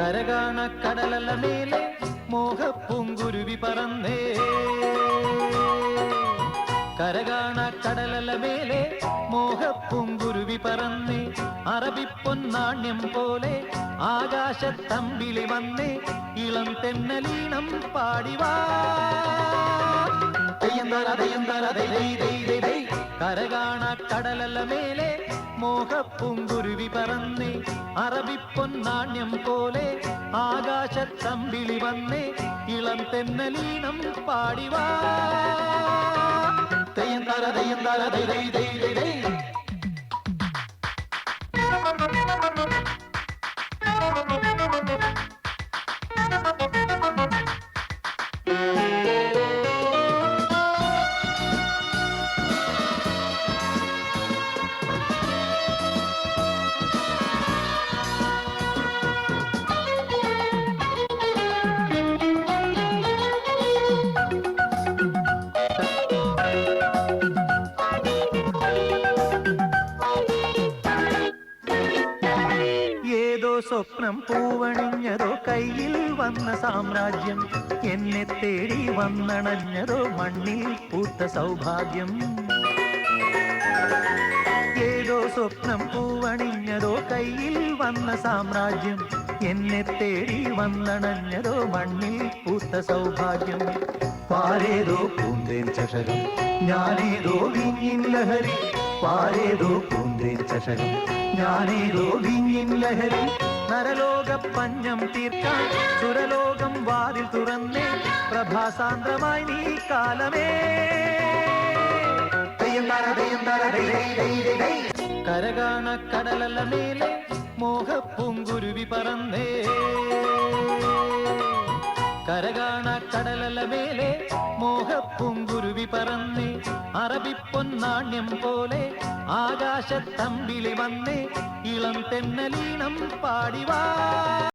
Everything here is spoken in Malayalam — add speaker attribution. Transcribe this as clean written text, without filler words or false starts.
Speaker 1: കരകാണ കടലല മേലെ മോഹപ്പൂങ്കുരുവി പറന്നേ. കരകാണ കടലല മേലെ മോഹപ്പൂങ്കുരുവി പറന്നേ. അറബിപ്പൊന്നാണ്യം പോലെ ആകാശത്തമ്പിളി വന്നേ. ഇളം തെന്നലീണം പാടിവാ. കരകാണ കടലല മേലെ മോഹപ്പൂങ്കുരുവി പറന്നേ. അറബിപ്പൊന്നാണ്യം പോലെ ആകാശത്തമ്പിളി വന്നേ. ഇളം തെന്നലീണം പാടിവാ. ഏതോ സ്വപ്നം പൂവണിഞ്ഞതോ കയ്യിൽ വന്ന സാമ്രാജ്യം. എന്നെ തേടി വന്നണഞ്ഞതോ മണ്ണിൽ പൂത്ത സൗഭാഗ്യം. ഏതോ സ്വപ്നം പൂവണിഞ്ഞതോ കയ്യിൽ വന്ന സാമ്രാജ്യം. എന്നെ തേടി വന്നണഞ്ഞതോ മണ്ണിൽ പൂത്ത സൗഭാഗ്യം. പാരേതോ പൂന്തേൻ ചഷകം ഞാനേതോ വീഞ്ഞിൻ ലഹരി. പാരേതോ പൂന്തേൻ ചഷകം ഞാനേതോ വീഞ്ഞിൻ ലഹരി. നരലോക പഞ്ഞം തീർക്കാൻ സുരലോകം വാതിൽ തുറന്നേ. പ്രഭാസാന്ദ്രമായി നീ കാലമേ. കരകാണ കടലല മേലെ മോഹപ്പൂങ്കുരുവി പറന്നേ. കരകാണ കടലല മേലെ മോഹപ്പൂങ്കുരുവി പറന്നേ. അറബിപ്പൊന്നാണ്യം പോലെ ആകാശത്തമ്പിളി വന്നേ. ഇളം തെന്നലീണം പാടിവാ.